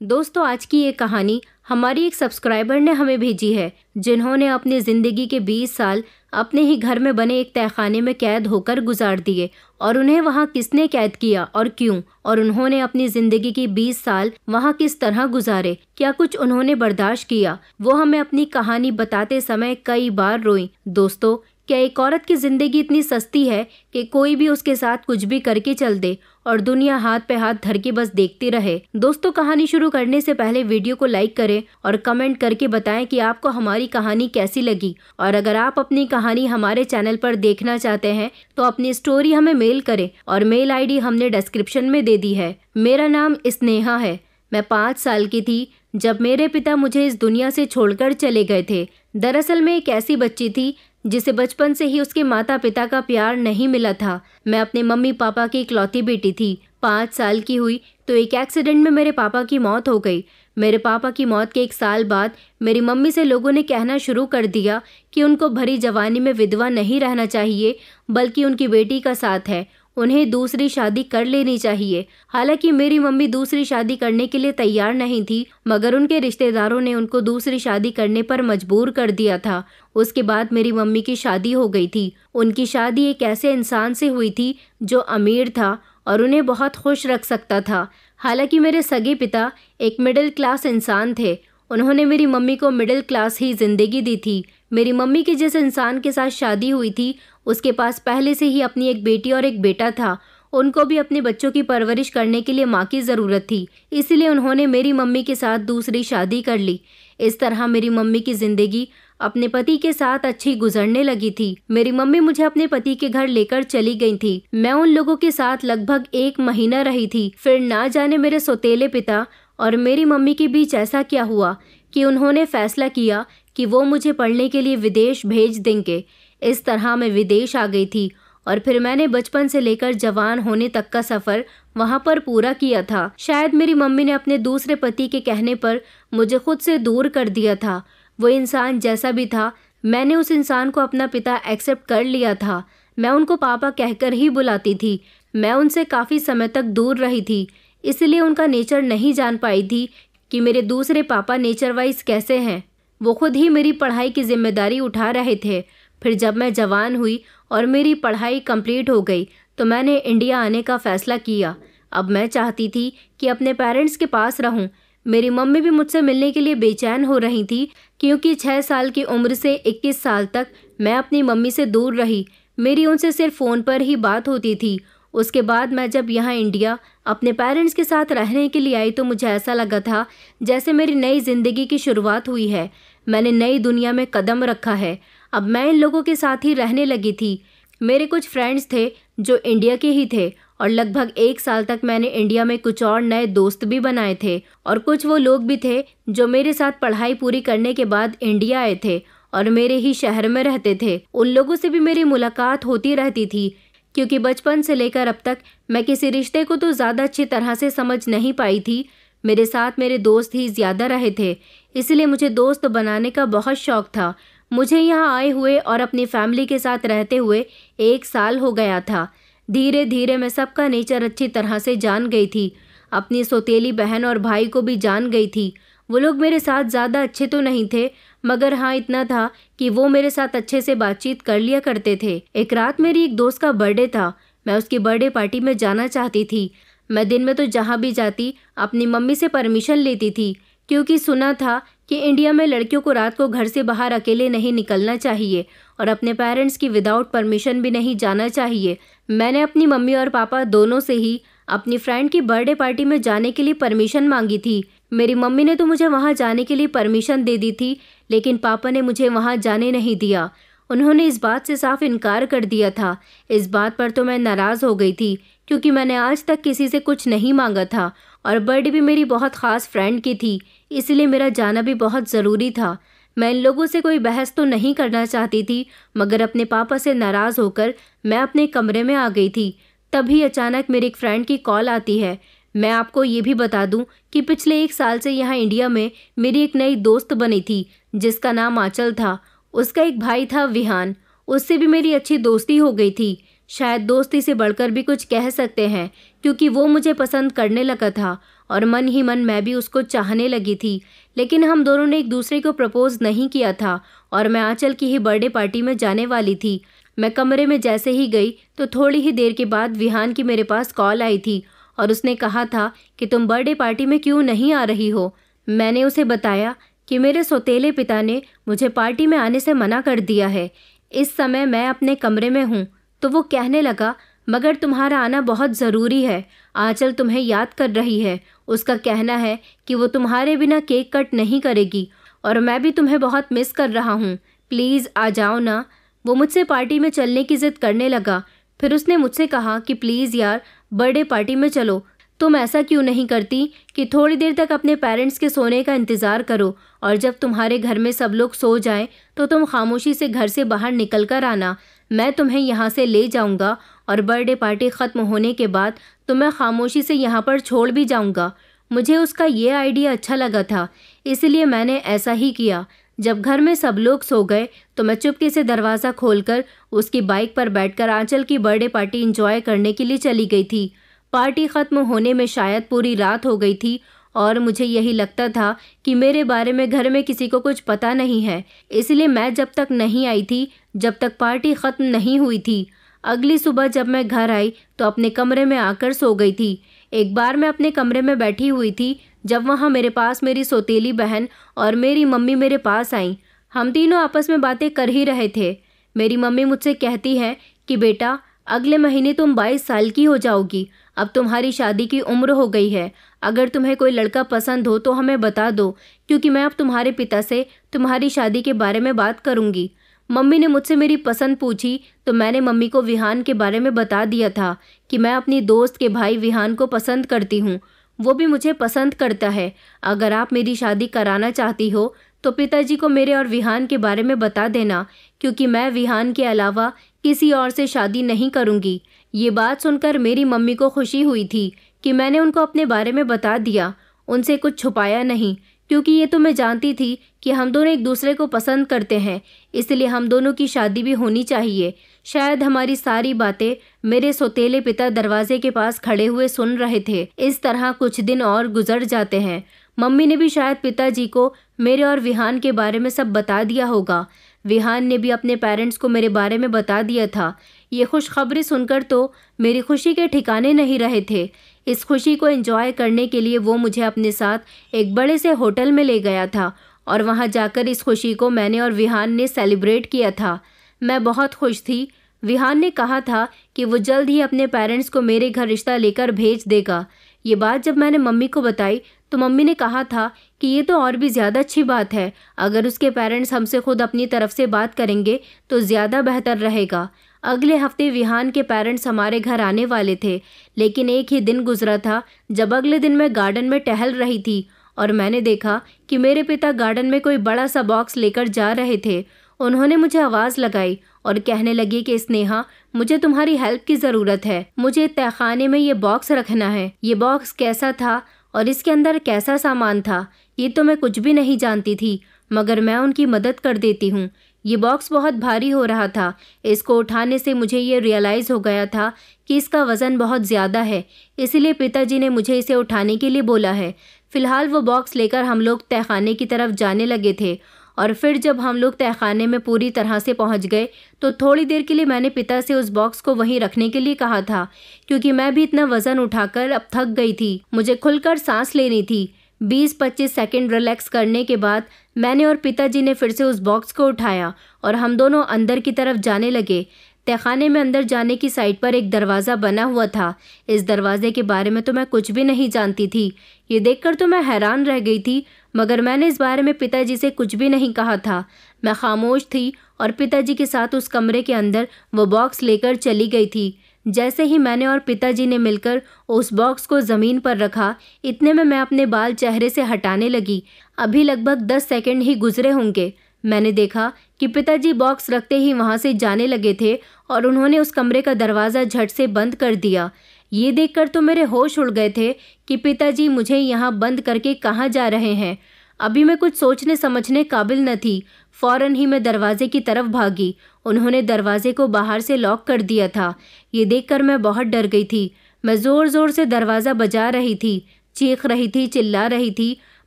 दोस्तों, आज की ये कहानी हमारी एक सब्सक्राइबर ने हमें भेजी है, जिन्होंने अपनी ज़िंदगी के 20 साल अपने ही घर में बने एक तहखाने में कैद होकर गुजार दिए। और उन्हें वहाँ किसने कैद किया और क्यों, और उन्होंने अपनी ज़िंदगी की 20 साल वहाँ किस तरह गुजारे, क्या कुछ उन्होंने बर्दाश्त किया, वो हमें अपनी कहानी बताते समय कई बार रोई। दोस्तों, क्या एक औरत की ज़िंदगी इतनी सस्ती है कि कोई भी उसके साथ कुछ भी करके चल दे और दुनिया हाथ पे हाथ धर के बस देखती रहे। दोस्तों, कहानी शुरू करने से पहले वीडियो को लाइक करें और कमेंट करके बताएं कि आपको हमारी कहानी कैसी लगी। और अगर आप अपनी कहानी हमारे चैनल पर देखना चाहते हैं तो अपनी स्टोरी हमें मेल करें, और मेल आईडी हमने डिस्क्रिप्शन में दे दी है। मेरा नाम स्नेहा है। मैं 5 साल की थी जब मेरे पिता मुझे इस दुनिया से छोड़कर चले गए थे। दरअसल मैं एक ऐसी बच्ची थी जिसे बचपन से ही उसके माता पिता का प्यार नहीं मिला था। मैं अपने मम्मी पापा की इकलौती बेटी थी। 5 साल की हुई तो एक एक्सीडेंट में मेरे पापा की मौत हो गई। मेरे पापा की मौत के 1 साल बाद मेरी मम्मी से लोगों ने कहना शुरू कर दिया कि उनको भरी जवानी में विधवा नहीं रहना चाहिए, बल्कि उनकी बेटी का साथ है, उन्हें दूसरी शादी कर लेनी चाहिए। हालांकि मेरी मम्मी दूसरी शादी करने के लिए तैयार नहीं थी, मगर उनके रिश्तेदारों ने उनको दूसरी शादी करने पर मजबूर कर दिया था। उसके बाद मेरी मम्मी की शादी हो गई थी। उनकी शादी एक ऐसे इंसान से हुई थी जो अमीर था और उन्हें बहुत खुश रख सकता था। हालांकि मेरे सगे पिता एक मिडिल क्लास इंसान थे। उन्होंने मेरी मम्मी को मिडिल क्लास ही जिंदगी दी थी। मेरी मम्मी की जिस इंसान के साथ शादी हुई थी उसके पास पहले से ही अपनी एक बेटी और एक बेटा था। उनको भी अपने बच्चों की परवरिश करने के लिए माँ की ज़रूरत थी, इसलिए उन्होंने मेरी मम्मी के साथ दूसरी शादी कर ली। इस तरह मेरी मम्मी की ज़िंदगी अपने पति के साथ अच्छी गुजरने लगी थी। मेरी मम्मी मुझे अपने पति के घर लेकर चली गई थी। मैं उन लोगों के साथ लगभग 1 महीना रही थी। फिर ना जाने मेरे सौतेले पिता और मेरी मम्मी के बीच ऐसा क्या हुआ कि उन्होंने फैसला किया कि वो मुझे पढ़ने के लिए विदेश भेज देंगे। इस तरह मैं विदेश आ गई थी और फिर मैंने बचपन से लेकर जवान होने तक का सफ़र वहाँ पर पूरा किया था। शायद मेरी मम्मी ने अपने दूसरे पति के कहने पर मुझे खुद से दूर कर दिया था। वो इंसान जैसा भी था, मैंने उस इंसान को अपना पिता एक्सेप्ट कर लिया था। मैं उनको पापा कहकर ही बुलाती थी। मैं उनसे काफ़ी समय तक दूर रही थी, इसलिए उनका नेचर नहीं जान पाई थी कि मेरे दूसरे पापा नेचर वाइज कैसे हैं। वो खुद ही मेरी पढ़ाई की जिम्मेदारी उठा रहे थे। फिर जब मैं जवान हुई और मेरी पढ़ाई कंप्लीट हो गई तो मैंने इंडिया आने का फ़ैसला किया। अब मैं चाहती थी कि अपने पेरेंट्स के पास रहूं। मेरी मम्मी भी मुझसे मिलने के लिए बेचैन हो रही थी, क्योंकि 6 साल की उम्र से 21 साल तक मैं अपनी मम्मी से दूर रही। मेरी उनसे सिर्फ फ़ोन पर ही बात होती थी। उसके बाद मैं जब यहाँ इंडिया अपने पेरेंट्स के साथ रहने के लिए आई तो मुझे ऐसा लगा था जैसे मेरी नई ज़िंदगी की शुरुआत हुई है। मैंने नई दुनिया में कदम रखा है। अब मैं इन लोगों के साथ ही रहने लगी थी। मेरे कुछ फ्रेंड्स थे जो इंडिया के ही थे और लगभग 1 साल तक मैंने इंडिया में कुछ और नए दोस्त भी बनाए थे। और कुछ वो लोग भी थे जो मेरे साथ पढ़ाई पूरी करने के बाद इंडिया आए थे और मेरे ही शहर में रहते थे। उन लोगों से भी मेरी मुलाकात होती रहती थी, क्योंकि बचपन से लेकर अब तक मैं किसी रिश्ते को तो ज़्यादा अच्छी तरह से समझ नहीं पाई थी। मेरे साथ मेरे दोस्त ही ज़्यादा रहे थे, इसलिए मुझे दोस्त बनाने का बहुत शौक़ था। मुझे यहाँ आए हुए और अपनी फैमिली के साथ रहते हुए 1 साल हो गया था। धीरे धीरे मैं सबका नेचर अच्छी तरह से जान गई थी। अपनी सौतेली बहन और भाई को भी जान गई थी। वो लोग मेरे साथ ज़्यादा अच्छे तो नहीं थे, मगर हाँ इतना था कि वो मेरे साथ अच्छे से बातचीत कर लिया करते थे। एक रात मेरी एक दोस्त का बर्थडे था। मैं उसकी बर्थडे पार्टी में जाना चाहती थी। मैं दिन में तो जहाँ भी जाती अपनी मम्मी से परमिशन लेती थी, क्योंकि सुना था कि इंडिया में लड़कियों को रात को घर से बाहर अकेले नहीं निकलना चाहिए और अपने पेरेंट्स की विदाउट परमिशन भी नहीं जाना चाहिए। मैंने अपनी मम्मी और पापा दोनों से ही अपनी फ्रेंड की बर्थडे पार्टी में जाने के लिए परमिशन मांगी थी। मेरी मम्मी ने तो मुझे वहाँ जाने के लिए परमिशन दे दी थी, लेकिन पापा ने मुझे वहाँ जाने नहीं दिया। उन्होंने इस बात से साफ इनकार कर दिया था। इस बात पर तो मैं नाराज़ हो गई थी, क्योंकि मैंने आज तक किसी से कुछ नहीं मांगा था और बर्थडे भी मेरी बहुत ख़ास फ्रेंड की थी, इसलिए मेरा जाना भी बहुत ज़रूरी था। मैं इन लोगों से कोई बहस तो नहीं करना चाहती थी, मगर अपने पापा से नाराज़ होकर मैं अपने कमरे में आ गई थी। तभी अचानक मेरी एक फ्रेंड की कॉल आती है। मैं आपको ये भी बता दूं कि पिछले 1 साल से यहाँ इंडिया में मेरी एक नई दोस्त बनी थी, जिसका नाम आंचल था। उसका एक भाई था विहान, उससे भी मेरी अच्छी दोस्ती हो गई थी। शायद दोस्ती से बढ़कर भी कुछ कह सकते हैं, क्योंकि वो मुझे पसंद करने लगा था और मन ही मन मैं भी उसको चाहने लगी थी। लेकिन हम दोनों ने एक दूसरे को प्रपोज नहीं किया था और मैं आंचल की ही बर्थडे पार्टी में जाने वाली थी। मैं कमरे में जैसे ही गई तो थोड़ी ही देर के बाद विहान की मेरे पास कॉल आई थी और उसने कहा था कि तुम बर्थडे पार्टी में क्यों नहीं आ रही हो। मैंने उसे बताया कि मेरे सौतेले पिता ने मुझे पार्टी में आने से मना कर दिया है। इस समय मैं अपने कमरे में हूँ। तो वो कहने लगा, मगर तुम्हारा आना बहुत ज़रूरी है। आंचल तुम्हें याद कर रही है। उसका कहना है कि वो तुम्हारे बिना केक कट नहीं करेगी और मैं भी तुम्हें बहुत मिस कर रहा हूँ। प्लीज़ आ जाओ ना। वो मुझसे पार्टी में चलने की ज़िद करने लगा। फिर उसने मुझसे कहा कि प्लीज़ यार, बर्थडे पार्टी में चलो। तुम ऐसा क्यों नहीं करती कि थोड़ी देर तक अपने पेरेंट्स के सोने का इंतज़ार करो और जब तुम्हारे घर में सब लोग सो जाएं तो तुम खामोशी से घर से बाहर निकल कर आना। मैं तुम्हें यहाँ से ले जाऊँगा और बर्थडे पार्टी ख़त्म होने के बाद तुम्हें खामोशी से यहाँ पर छोड़ भी जाऊँगा। मुझे उसका ये आइडिया अच्छा लगा था, इसलिए मैंने ऐसा ही किया। जब घर में सब लोग सो गए तो मैं चुपके से दरवाज़ा खोलकर उसकी बाइक पर बैठकर आंचल की बर्थडे पार्टी एंजॉय करने के लिए चली गई थी। पार्टी ख़त्म होने में शायद पूरी रात हो गई थी और मुझे यही लगता था कि मेरे बारे में घर में किसी को कुछ पता नहीं है, इसलिए मैं जब तक नहीं आई थी जब तक पार्टी ख़त्म नहीं हुई थी। अगली सुबह जब मैं घर आई तो अपने कमरे में आकर सो गई थी। एक बार मैं अपने कमरे में बैठी हुई थी जब वहाँ मेरे पास मेरी सौतेली बहन और मेरी मम्मी मेरे पास आईं। हम तीनों आपस में बातें कर ही रहे थे। मेरी मम्मी मुझसे कहती है कि बेटा, अगले महीने तुम 22 साल की हो जाओगी। अब तुम्हारी शादी की उम्र हो गई है। अगर तुम्हें कोई लड़का पसंद हो तो हमें बता दो, क्योंकि मैं अब तुम्हारे पिता से तुम्हारी शादी के बारे में बात करूँगी। मम्मी ने मुझसे मेरी पसंद पूछी तो मैंने मम्मी को विहान के बारे में बता दिया था कि मैं अपनी दोस्त के भाई विहान को पसंद करती हूँ। वो भी मुझे पसंद करता है। अगर आप मेरी शादी कराना चाहती हो तो पिताजी को मेरे और विहान के बारे में बता देना, क्योंकि मैं विहान के अलावा किसी और से शादी नहीं करूँगी। ये बात सुनकर मेरी मम्मी को खुशी हुई थी कि मैंने उनको अपने बारे में बता दिया, उनसे कुछ छुपाया नहीं, क्योंकि ये तो मैं जानती थी कि हम दोनों एक दूसरे को पसंद करते हैं, इसलिए हम दोनों की शादी भी होनी चाहिए। शायद हमारी सारी बातें मेरे सौतेले पिता दरवाजे के पास खड़े हुए सुन रहे थे। इस तरह कुछ दिन और गुजर जाते हैं। मम्मी ने भी शायद पिताजी को मेरे और विहान के बारे में सब बता दिया होगा। विहान ने भी अपने पेरेंट्स को मेरे बारे में बता दिया था। ये खुशखबरी सुनकर तो मेरी खुशी के ठिकाने नहीं रहे थे। इस खुशी को एंजॉय करने के लिए वो मुझे अपने साथ एक बड़े से होटल में ले गया था और वहाँ जाकर इस खुशी को मैंने और विहान ने सेलिब्रेट किया था। मैं बहुत खुश थी। विहान ने कहा था कि वो जल्द ही अपने पेरेंट्स को मेरे घर रिश्ता लेकर भेज देगा। ये बात जब मैंने मम्मी को बताई तो मम्मी ने कहा था कि ये तो और भी ज़्यादा अच्छी बात है। अगर उसके पेरेंट्स हमसे खुद अपनी तरफ से बात करेंगे तो ज़्यादा बेहतर रहेगा। अगले हफ्ते विहान के पेरेंट्स हमारे घर आने वाले थे, लेकिन एक ही दिन गुजरा था जब अगले दिन मैं गार्डन में टहल रही थी और मैंने देखा कि मेरे पिता गार्डन में कोई बड़ा सा बॉक्स लेकर जा रहे थे। उन्होंने मुझे आवाज़ लगाई और कहने लगी कि स्नेहा, मुझे तुम्हारी हेल्प की ज़रूरत है। मुझे तहखाने में ये बॉक्स रखना है। ये बॉक्स कैसा था और इसके अंदर कैसा सामान था ये तो मैं कुछ भी नहीं जानती थी, मगर मैं उनकी मदद कर देती हूँ। ये बॉक्स बहुत भारी हो रहा था। इसको उठाने से मुझे ये रियलाइज़ हो गया था कि इसका वज़न बहुत ज़्यादा है, इसलिए पिताजी ने मुझे इसे उठाने के लिए बोला है। फ़िलहाल वो बॉक्स लेकर हम लोग तहखाने की तरफ जाने लगे थे और फिर जब हम लोग तहखाने में पूरी तरह से पहुंच गए तो थोड़ी देर के लिए मैंने पिता से उस बॉक्स को वहीं रखने के लिए कहा था, क्योंकि मैं भी इतना वज़न उठाकर अब थक गई थी। मुझे खुलकर सांस लेनी थी। 20-25 सेकंड रिलैक्स करने के बाद मैंने और पिताजी ने फिर से उस बॉक्स को उठाया और हम दोनों अंदर की तरफ जाने लगे। तहखाने में अंदर जाने की साइड पर एक दरवाज़ा बना हुआ था। इस दरवाजे के बारे में तो मैं कुछ भी नहीं जानती थी। ये देखकर तो मैं हैरान रह गई थी, मगर मैंने इस बारे में पिताजी से कुछ भी नहीं कहा था। मैं खामोश थी और पिताजी के साथ उस कमरे के अंदर वो बॉक्स लेकर चली गई थी। जैसे ही मैंने और पिताजी ने मिलकर उस बॉक्स को ज़मीन पर रखा, इतने में मैं अपने बाल चेहरे से हटाने लगी। अभी लगभग 10 सेकंड ही गुजरे होंगे। मैंने देखा कि पिताजी बॉक्स रखते ही वहाँ से जाने लगे थे और उन्होंने उस कमरे का दरवाज़ा झट से बंद कर दिया। ये देखकर तो मेरे होश उड़ गए थे कि पिताजी मुझे यहाँ बंद करके कहाँ जा रहे हैं। अभी मैं कुछ सोचने समझने काबिल न थी। फ़ौरन ही मैं दरवाजे की तरफ भागी। उन्होंने दरवाजे को बाहर से लॉक कर दिया था। ये देखकर मैं बहुत डर गई थी। मैं ज़ोर ज़ोर से दरवाज़ा बजा रही थी, चीख रही थी, चिल्ला रही थी,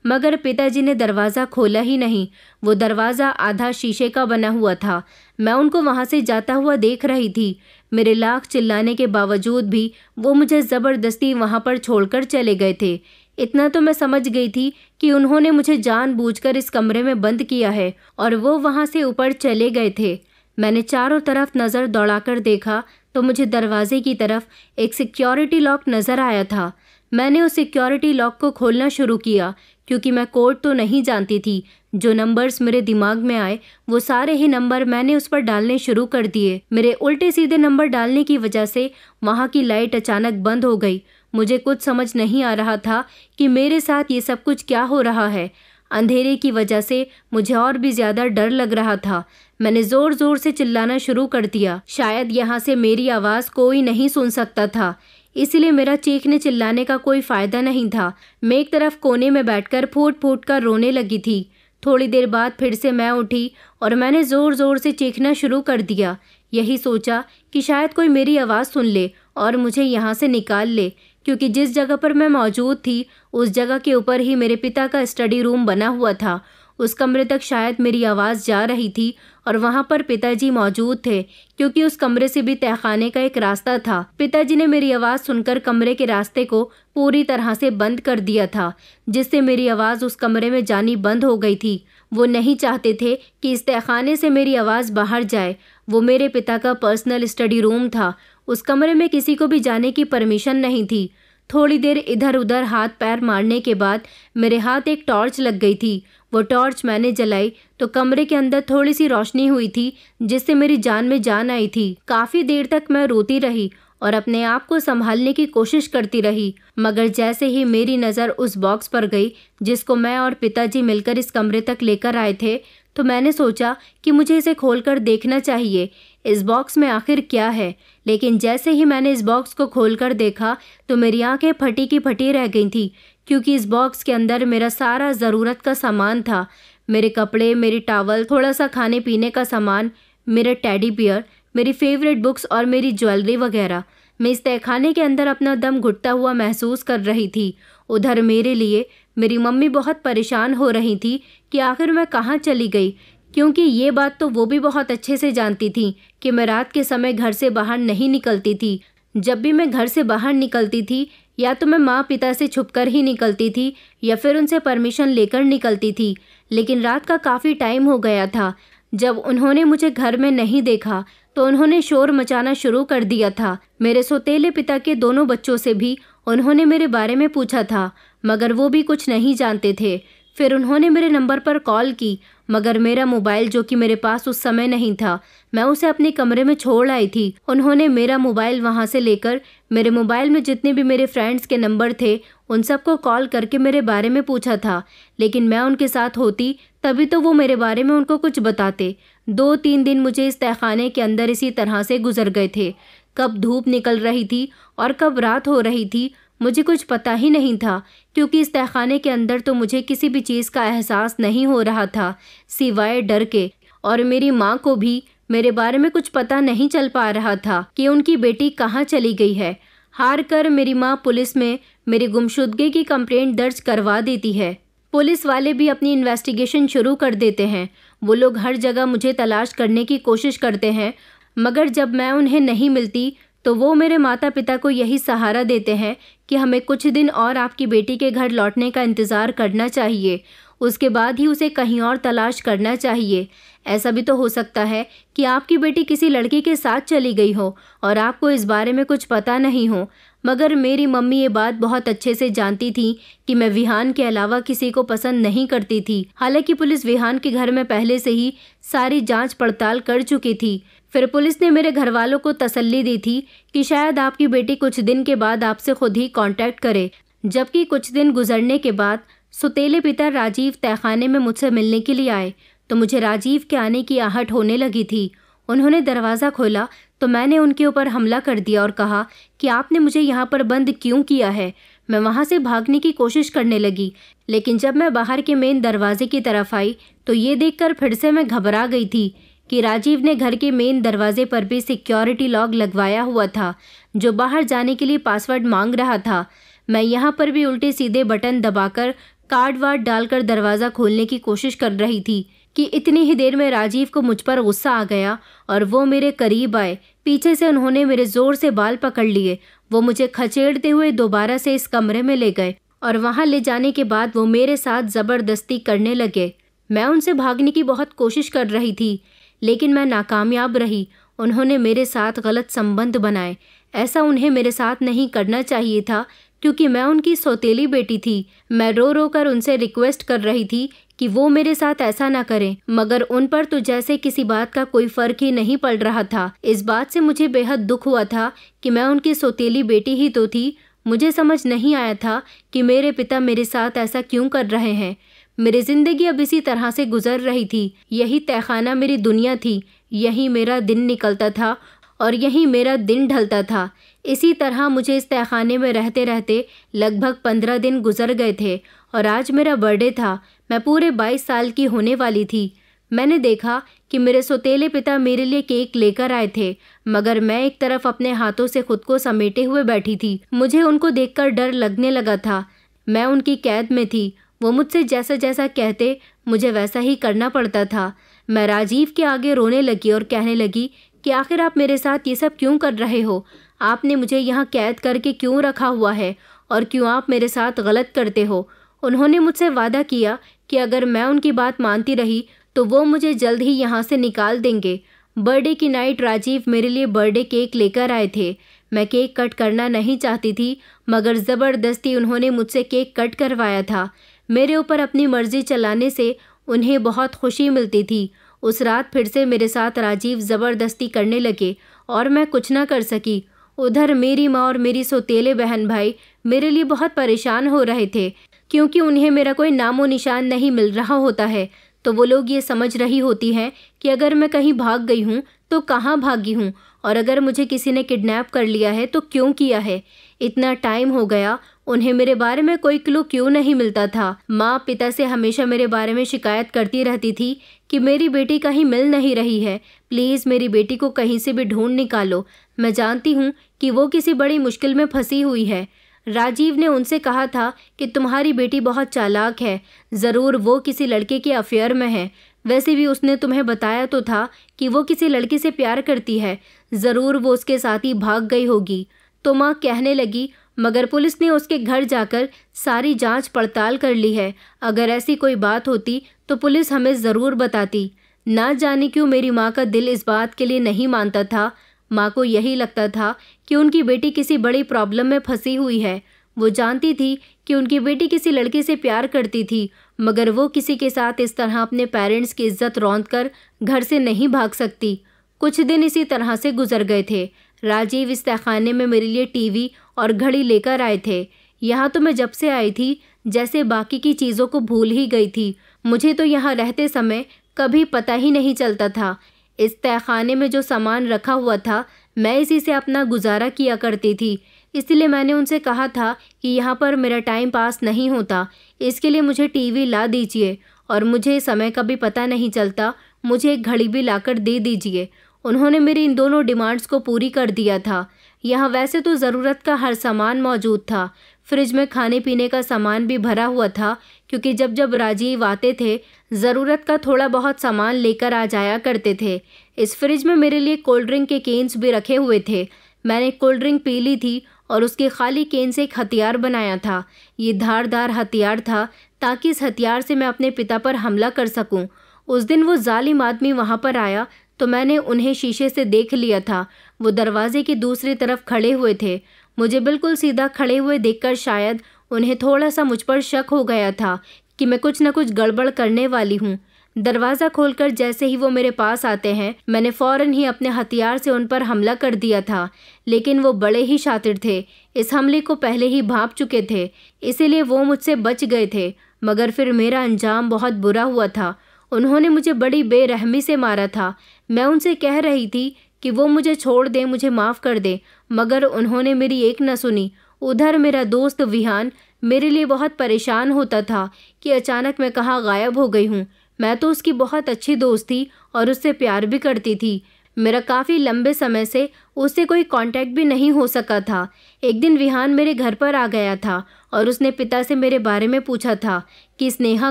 मगर पिताजी ने दरवाज़ा खोला ही नहीं। वो दरवाज़ा आधा शीशे का बना हुआ था। मैं उनको वहाँ से जाता हुआ देख रही थी। मेरे लाख चिल्लाने के बावजूद भी वो मुझे ज़बरदस्ती वहाँ पर छोड़कर चले गए थे। इतना तो मैं समझ गई थी कि उन्होंने मुझे जानबूझकर इस कमरे में बंद किया है और वो वहाँ से ऊपर चले गए थे। मैंने चारों तरफ नज़र दौड़ाकर देखा तो मुझे दरवाजे की तरफ एक सिक्योरिटी लॉक नज़र आया था। मैंने उस सिक्योरिटी लॉक को खोलना शुरू किया क्योंकि मैं कोड तो नहीं जानती थी। जो नंबर्स मेरे दिमाग में आए वो सारे ही नंबर मैंने उस पर डालने शुरू कर दिए। मेरे उल्टे सीधे नंबर डालने की वजह से वहाँ की लाइट अचानक बंद हो गई। मुझे कुछ समझ नहीं आ रहा था कि मेरे साथ ये सब कुछ क्या हो रहा है। अंधेरे की वजह से मुझे और भी ज़्यादा डर लग रहा था। मैंने ज़ोर ज़ोर से चिल्लाना शुरू कर दिया। शायद यहाँ से मेरी आवाज़ कोई नहीं सुन सकता था, इसलिए मेरा चीखने चिल्लाने का कोई फ़ायदा नहीं था। मैं एक तरफ कोने में बैठकर फूट फूट कर रोने लगी थी। थोड़ी देर बाद फिर से मैं उठी और मैंने ज़ोर ज़ोर से चीखना शुरू कर दिया। यही सोचा कि शायद कोई मेरी आवाज़ सुन ले और मुझे यहाँ से निकाल ले, क्योंकि जिस जगह पर मैं मौजूद थी उस जगह के ऊपर ही मेरे पिता का स्टडी रूम बना हुआ था। उस कमरे तक शायद मेरी आवाज़ जा रही थी और वहाँ पर पिताजी मौजूद थे, क्योंकि उस कमरे से भी तहखाने का एक रास्ता था। पिताजी ने मेरी आवाज़ सुनकर कमरे के रास्ते को पूरी तरह से बंद कर दिया था, जिससे मेरी आवाज़ उस कमरे में जानी बंद हो गई थी। वो नहीं चाहते थे कि इस तहखाने से मेरी आवाज़ बाहर जाए। वो मेरे पिता का पर्सनल स्टडी रूम था। उस कमरे में किसी को भी जाने की परमिशन नहीं थी। थोड़ी देर इधर उधर हाथ पैर मारने के बाद मेरे हाथ एक टॉर्च लग गई थी। वो टॉर्च मैंने जलाई तो कमरे के अंदर थोड़ी सी रोशनी हुई थी, जिससे मेरी जान में जान आई थी। काफ़ी देर तक मैं रोती रही और अपने आप को संभालने की कोशिश करती रही, मगर जैसे ही मेरी नज़र उस बॉक्स पर गई जिसको मैं और पिताजी मिलकर इस कमरे तक लेकर आए थे, तो मैंने सोचा कि मुझे इसे खोलकर देखना चाहिए, इस बॉक्स में आखिर क्या है। लेकिन जैसे ही मैंने इस बॉक्स को खोलकर देखा तो मेरी आंखें फटी की फटी रह गई थी, क्योंकि इस बॉक्स के अंदर मेरा सारा ज़रूरत का सामान था। मेरे कपड़े, मेरी टॉवल, थोड़ा सा खाने पीने का सामान, मेरा टेडी बियर, मेरी फेवरेट बुक्स और मेरी ज्वेलरी वगैरह। मैं इस तहखाने के अंदर अपना दम घुटता हुआ महसूस कर रही थी। उधर मेरे लिए मेरी मम्मी बहुत परेशान हो रही थी कि आखिर मैं कहाँ चली गई, क्योंकि ये बात तो वो भी बहुत अच्छे से जानती थी कि मैं रात के समय घर से बाहर नहीं निकलती थी। जब भी मैं घर से बाहर निकलती थी या तो मैं माँ पिता से छुपकर ही निकलती थी या फिर उनसे परमिशन लेकर निकलती थी। लेकिन रात का काफ़ी टाइम हो गया था। जब उन्होंने मुझे घर में नहीं देखा तो उन्होंने शोर मचाना शुरू कर दिया था। मेरे सौतेले पिता के दोनों बच्चों से भी उन्होंने मेरे बारे में पूछा था, मगर वो भी कुछ नहीं जानते थे। फिर उन्होंने मेरे नंबर पर कॉल की, मगर मेरा मोबाइल जो कि मेरे पास उस समय नहीं था, मैं उसे अपने कमरे में छोड़ आई थी। उन्होंने मेरा मोबाइल वहां से लेकर मेरे मोबाइल में जितने भी मेरे फ्रेंड्स के नंबर थे उन सबको कॉल करके मेरे बारे में पूछा था, लेकिन मैं उनके साथ होती तभी तो वो मेरे बारे में उनको कुछ बताते। 2-3 दिन मुझे इस तहखाने के अंदर इसी तरह से गुजर गए थे। कब धूप निकल रही थी और कब रात हो रही थी मुझे कुछ पता ही नहीं था, क्योंकि इस तहखाने के अंदर तो मुझे किसी भी चीज़ का एहसास नहीं हो रहा था सिवाय डर के। और मेरी माँ को भी मेरे बारे में कुछ पता नहीं चल पा रहा था कि उनकी बेटी कहाँ चली गई है। हार कर मेरी माँ पुलिस में मेरी गुमशुदगी की कंप्लेंट दर्ज करवा देती है। पुलिस वाले भी अपनी इन्वेस्टिगेशन शुरू कर देते हैं। वो लोग हर जगह मुझे तलाश करने की कोशिश करते हैं, मगर जब मैं उन्हें नहीं मिलती तो वो मेरे माता पिता को यही सहारा देते हैं कि हमें कुछ दिन और आपकी बेटी के घर लौटने का इंतज़ार करना चाहिए, उसके बाद ही उसे कहीं और तलाश करना चाहिए। ऐसा भी तो हो सकता है कि आपकी बेटी किसी लड़के के साथ चली गई हो और आपको इस बारे में कुछ पता नहीं हो। मगर मेरी मम्मी ये बात बहुत अच्छे से जानती थी कि मैं विहान के अलावा किसी को पसंद नहीं करती थी। हालांकि पुलिस विहान के घर में पहले से ही सारी जांच पड़ताल कर चुकी थी। फिर पुलिस ने मेरे घर वालों को तसल्ली दी थी कि शायद आपकी बेटी कुछ दिन के बाद आपसे खुद ही कांटेक्ट करे। जबकि कुछ दिन गुजरने के बाद सौतेले पिता राजीव तहखाने में मुझसे मिलने के लिए आए तो मुझे राजीव के आने की आहट होने लगी थी। उन्होंने दरवाज़ा खोला तो मैंने उनके ऊपर हमला कर दिया और कहा कि आपने मुझे यहाँ पर बंद क्यों किया है। मैं वहाँ से भागने की कोशिश करने लगी, लेकिन जब मैं बाहर के मेन दरवाजे की तरफ आई तो ये देखकर फिर से मैं घबरा गई थी कि राजीव ने घर के मेन दरवाजे पर भी सिक्योरिटी लॉक लगवाया हुआ था, जो बाहर जाने के लिए पासवर्ड मांग रहा था। मैं यहाँ पर भी उल्टे सीधे बटन दबाकर कार्ड वार्ड डालकर दरवाज़ा खोलने की कोशिश कर रही थी कि इतनी ही देर में राजीव को मुझ पर गुस्सा आ गया और वो मेरे करीब आए। पीछे से उन्होंने मेरे जोर से बाल पकड़ लिए। वो मुझे खचेड़ते हुए दोबारा से इस कमरे में ले गए और वहाँ ले जाने के बाद वो मेरे साथ ज़बरदस्ती करने लगे। मैं उनसे भागने की बहुत कोशिश कर रही थी, लेकिन मैं नाकामयाब रही। उन्होंने मेरे साथ गलत संबंध बनाए। ऐसा उन्हें मेरे साथ नहीं करना चाहिए था, क्योंकि मैं उनकी सौतेली बेटी थी। मैं रो रो कर उनसे रिक्वेस्ट कर रही थी कि वो मेरे साथ ऐसा ना करें, मगर उन पर तो जैसे किसी बात का कोई फर्क ही नहीं पड़ रहा था। इस बात से मुझे बेहद दुख हुआ था कि मैं उनकी सौतेली बेटी ही तो थी। मुझे समझ नहीं आया था कि मेरे पिता मेरे साथ ऐसा क्यों कर रहे हैं। मेरी जिंदगी अब इसी तरह से गुजर रही थी। यही तहखाना मेरी दुनिया थी। यही मेरा दिन निकलता था और यही मेरा दिन ढलता था। इसी तरह मुझे इस तहखाने में रहते रहते लगभग 15 दिन गुजर गए थे और आज मेरा बर्थडे था। मैं पूरे 22 साल की होने वाली थी। मैंने देखा कि मेरे सौतेले पिता मेरे लिए केक लेकर आए थे, मगर मैं एक तरफ अपने हाथों से खुद को समेटे हुए बैठी थी। मुझे उनको देखकर डर लगने लगा था। मैं उनकी कैद में थी। वो मुझसे जैसा जैसा कहते मुझे वैसा ही करना पड़ता था। मैं राजीव के आगे रोने लगी और कहने लगी कि आखिर आप मेरे साथ ये सब क्यों कर रहे हो? आपने मुझे यहाँ कैद करके क्यों रखा हुआ है और क्यों आप मेरे साथ गलत करते हो? उन्होंने मुझसे वादा किया कि अगर मैं उनकी बात मानती रही तो वो मुझे जल्द ही यहाँ से निकाल देंगे। बर्थडे की नाइट राजीव मेरे लिए बर्थडे केक लेकर आए थे। मैं केक कट करना नहीं चाहती थी, मगर ज़बरदस्ती उन्होंने मुझसे केक कट करवाया था। मेरे ऊपर अपनी मर्जी चलाने से उन्हें बहुत खुशी मिलती थी। उस रात फिर से मेरे साथ राजीव ज़बरदस्ती करने लगे और मैं कुछ ना कर सकी। उधर मेरी माँ और मेरी सौतेले बहन भाई मेरे लिए बहुत परेशान हो रहे थे, क्योंकि उन्हें मेरा कोई नामो निशान नहीं मिल रहा होता है। तो वो लोग ये समझ रही होती हैं कि अगर मैं कहीं भाग गई हूँ तो कहाँ भागी हूँ, और अगर मुझे किसी ने किडनैप कर लिया है तो क्यों किया है। इतना टाइम हो गया, उन्हें मेरे बारे में कोई क्लू क्यों नहीं मिलता था। माँ पिता से हमेशा मेरे बारे में शिकायत करती रहती थी कि मेरी बेटी कहीं मिल नहीं रही है, प्लीज़ मेरी बेटी को कहीं से भी ढूंढ निकालो। मैं जानती हूँ कि वो किसी बड़ी मुश्किल में फंसी हुई है। राजीव ने उनसे कहा था कि तुम्हारी बेटी बहुत चालाक है, ज़रूर वो किसी लड़के के अफेयर में है। वैसे भी उसने तुम्हें बताया तो था कि वो किसी लड़के से प्यार करती है, ज़रूर वो उसके साथ ही भाग गई होगी। तो माँ कहने लगी, मगर पुलिस ने उसके घर जाकर सारी जांच पड़ताल कर ली है। अगर ऐसी कोई बात होती तो पुलिस हमें ज़रूर बताती। ना जाने क्यों मेरी माँ का दिल इस बात के लिए नहीं मानता था। माँ को यही लगता था कि उनकी बेटी किसी बड़ी प्रॉब्लम में फंसी हुई है। वो जानती थी कि उनकी बेटी किसी लड़के से प्यार करती थी, मगर वो किसी के साथ इस तरह अपने पेरेंट्स की इज्जत रौंद कर घर से नहीं भाग सकती। कुछ दिन इसी तरह से गुजर गए थे। राजीव इस तहखाने में मेरे लिए टीवी और घड़ी लेकर आए थे। यहाँ तो मैं जब से आई थी जैसे बाकी की चीज़ों को भूल ही गई थी। मुझे तो यहाँ रहते समय कभी पता ही नहीं चलता था। इस तहखाने में जो सामान रखा हुआ था मैं इसी से अपना गुजारा किया करती थी। इसलिए मैंने उनसे कहा था कि यहाँ पर मेरा टाइम पास नहीं होता, इसके लिए मुझे टीवी ला दीजिए और मुझे समय का भी पता नहीं चलता, मुझे एक घड़ी भी लाकर दे दीजिए। उन्होंने मेरी इन दोनों डिमांड्स को पूरी कर दिया था। यहाँ वैसे तो ज़रूरत का हर सामान मौजूद था। फ्रिज में खाने पीने का सामान भी भरा हुआ था, क्योंकि जब जब राजीव आते थे ज़रूरत का थोड़ा बहुत सामान लेकर आ जाया करते थे। इस फ्रिज में मेरे लिए कोल्ड ड्रिंक के केन्स भी रखे हुए थे। मैंने कोल्ड ड्रिंक पी ली थी और उसके खाली केन से एक हथियार बनाया था। ये धारदार हथियार था ताकि इस हथियार से मैं अपने पिता पर हमला कर सकूं। उस दिन वो जालिम आदमी वहाँ पर आया तो मैंने उन्हें शीशे से देख लिया था। वो दरवाजे की दूसरी तरफ खड़े हुए थे। मुझे बिल्कुल सीधा खड़े हुए देखकर शायद उन्हें थोड़ा सा मुझ पर शक हो गया था कि मैं कुछ न कुछ गड़बड़ करने वाली हूँ। दरवाज़ा खोलकर जैसे ही वो मेरे पास आते हैं मैंने फ़ौरन ही अपने हथियार से उन पर हमला कर दिया था, लेकिन वो बड़े ही शातिर थे। इस हमले को पहले ही भांप चुके थे, इसीलिए वो मुझसे बच गए थे। मगर फिर मेरा अंजाम बहुत बुरा हुआ था। उन्होंने मुझे बड़ी बेरहमी से मारा था। मैं उनसे कह रही थी कि वो मुझे छोड़ दें, मुझे माफ़ कर दें, मगर उन्होंने मेरी एक न सुनी। उधर मेरा दोस्त विहान मेरे लिए बहुत परेशान होता था कि अचानक मैं कहाँ गायब हो गई हूँ। मैं तो उसकी बहुत अच्छी दोस्त थी और उससे प्यार भी करती थी। मेरा काफ़ी लंबे समय से उससे कोई कांटेक्ट भी नहीं हो सका था। एक दिन विहान मेरे घर पर आ गया था और उसने पिता से मेरे बारे में पूछा था कि स्नेहा